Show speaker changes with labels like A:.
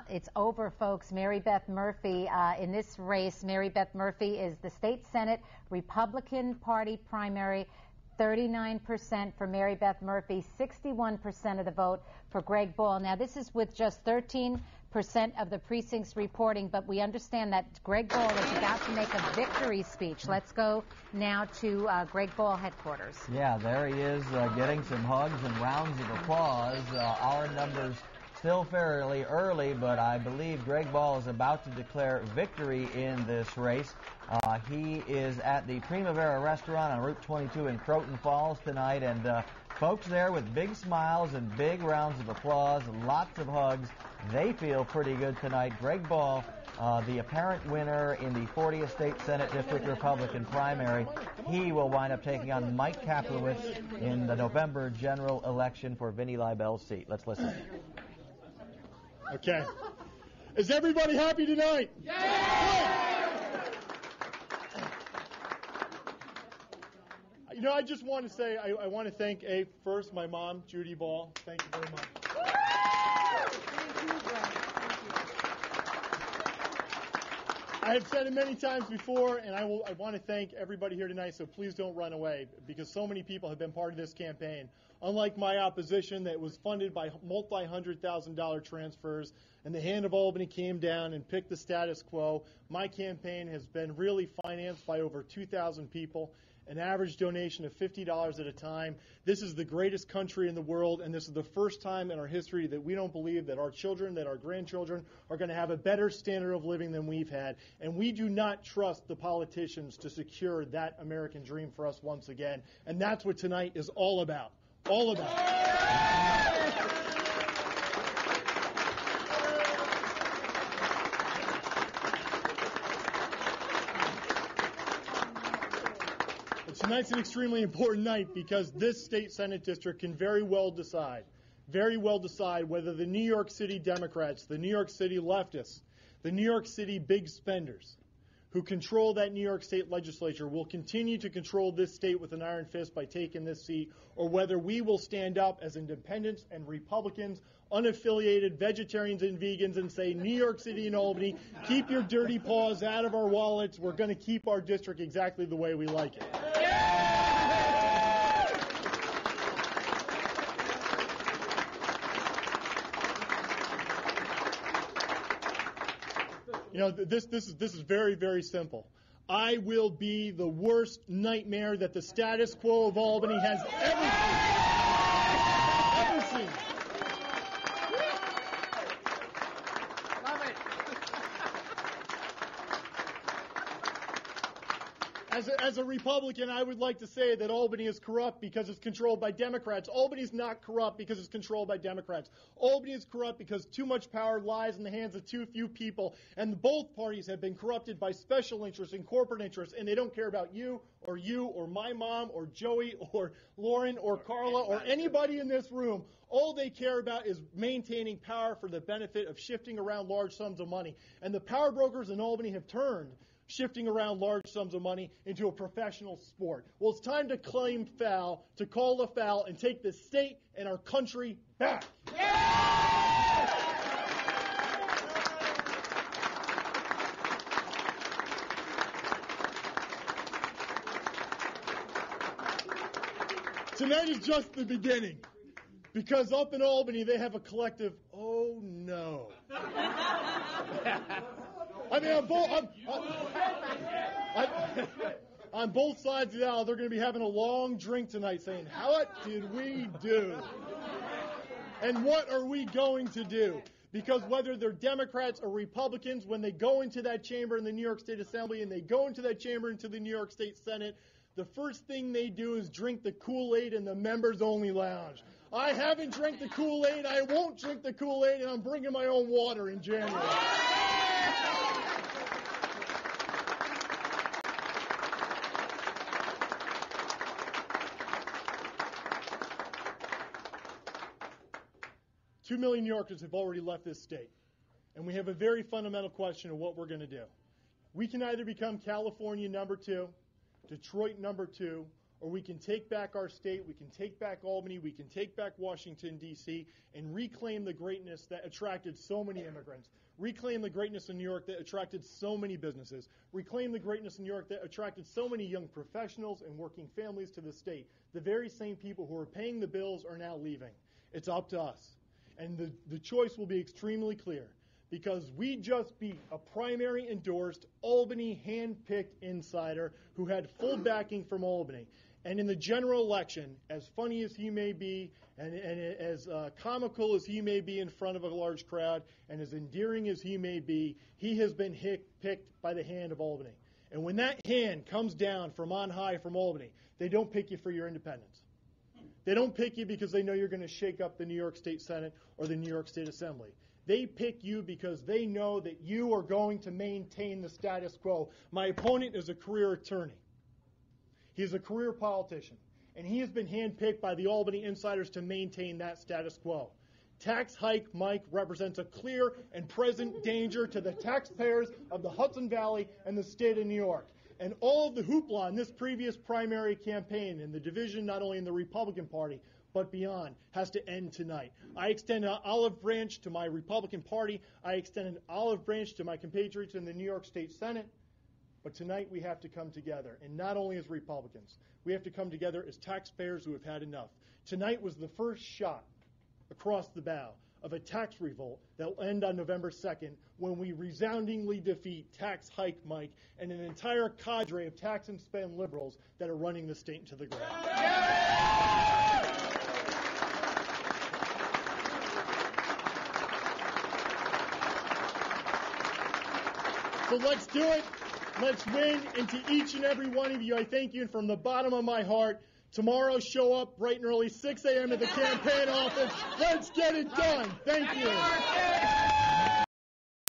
A: It's over, folks. Mary Beth Murphy, in this race, Mary Beth Murphy is the state Senate Republican Party primary. 39% for Mary Beth Murphy, 61% of the vote for Greg Ball. Now, this is with just 13% of the precincts reporting, but we understand that Greg Ball is about to make a victory speech. Let's go now to Greg Ball headquarters.
B: Yeah, there he is, getting some hugs and rounds of applause. Our numbers still fairly early, but I believe Greg Ball is about to declare victory in this race. He is at the Primavera restaurant on Route 22 in Croton Falls tonight, and folks there with big smiles and big rounds of applause, lots of hugs. They feel pretty good tonight. Greg Ball, the apparent winner in the 40th State Senate District Republican primary, he will wind up taking on Mike Kaplowitz in the November general election for Vinnie Leibell's seat. Let's listen.
C: Okay. Is everybody happy tonight? Yeah! You know, I just want to say, I want to thank, first, my mom, Judy Ball. Thank you very much. I have said it many times before, and I want to thank everybody here tonight, so please don't run away, because so many people have been part of this campaign. Unlike my opposition that was funded by multi-$100,000 transfers, and the hand of Albany came down and picked the status quo, my campaign has been really financed by over 2,000 people, an average donation of $50 at a time. This is the greatest country in the world, and this is the first time in our history that we don't believe that our children, that our grandchildren are going to have a better standard of living than we've had. And we do not trust the politicians to secure that American dream for us once again. And that's what tonight is all about. All about. Tonight's an extremely important night because this state Senate district can very well decide whether the New York City Democrats, the New York City leftists, the New York City big spenders who control that New York State legislature will continue to control this state with an iron fist by taking this seat, or whether we will stand up as independents and Republicans, unaffiliated vegetarians and vegans, and say, New York City and Albany, keep your dirty paws out of our wallets. We're going to keep our district exactly the way we like it. You know, this is very, very simple. I will be the worst nightmare that the status quo of Albany has ever seen. Love it. As a Republican, I would like to say that Albany is corrupt because it's controlled by Democrats. Albany is not corrupt because it's controlled by Democrats. Albany is corrupt because too much power lies in the hands of too few people, and both parties have been corrupted by special interests and corporate interests, and they don't care about you or my mom or Joey or Lauren or Carla or anybody in this room. All they care about is maintaining power for the benefit of shifting around large sums of money. And the power brokers in Albany have turned shifting around large sums of money into a professional sport. Well, it's time to claim foul, to call the foul, and take the state and our country back. Yeah! Tonight is just the beginning, because up in Albany they have a collective, oh no. I mean, on both sides of the aisle, they're going to be having a long drink tonight saying, what did we do? And what are we going to do? Because whether they're Democrats or Republicans, when they go into that chamber in the New York State Assembly and they go into that chamber into the New York State Senate, the first thing they do is drink the Kool-Aid in the members-only lounge. I haven't drank the Kool-Aid, I won't drink the Kool-Aid, and I'm bringing my own water in January. Two million New Yorkers have already left this state, and we have a very fundamental question of what we're going to do. We can either become California number 2, Detroit number 2, or we can take back our state, we can take back Albany, we can take back Washington, D.C., and reclaim the greatness that attracted so many immigrants, reclaim the greatness in New York that attracted so many businesses, reclaim the greatness in New York that attracted so many young professionals and working families to the state. The very same people who are paying the bills are now leaving. It's up to us. And the choice will be extremely clear, because we just beat a primary-endorsed, Albany hand-picked insider who had full backing from Albany. And in the general election, as funny as he may be, and as comical as he may be in front of a large crowd, and as endearing as he may be, he has been picked by the hand of Albany. And when that hand comes down from on high from Albany, they don't pick you for your independence. They don't pick you because they know you're going to shake up the New York State Senate or the New York State Assembly. They pick you because they know that you are going to maintain the status quo. My opponent is a career attorney. He's a career politician, and he has been handpicked by the Albany insiders to maintain that status quo. Tax hike Mike represents a clear and present danger to the taxpayers of the Hudson Valley and the state of New York. And all of the hoopla in this previous primary campaign and the division not only in the Republican Party but beyond has to end tonight. I extend an olive branch to my Republican Party. I extend an olive branch to my compatriots in the New York State Senate. But tonight we have to come together, and not only as Republicans. We have to come together as taxpayers who have had enough. Tonight was the first shot across the bow of a tax revolt that will end on November 2nd when we resoundingly defeat Tax Hike Mike and an entire cadre of tax and spend liberals that are running the state into the ground. So let's do it. Let's win. And to each and every one of you, I thank you. And from the bottom of my heart, tomorrow show up bright and early, 6 a.m. at the campaign office. Let's get it done. Thank you.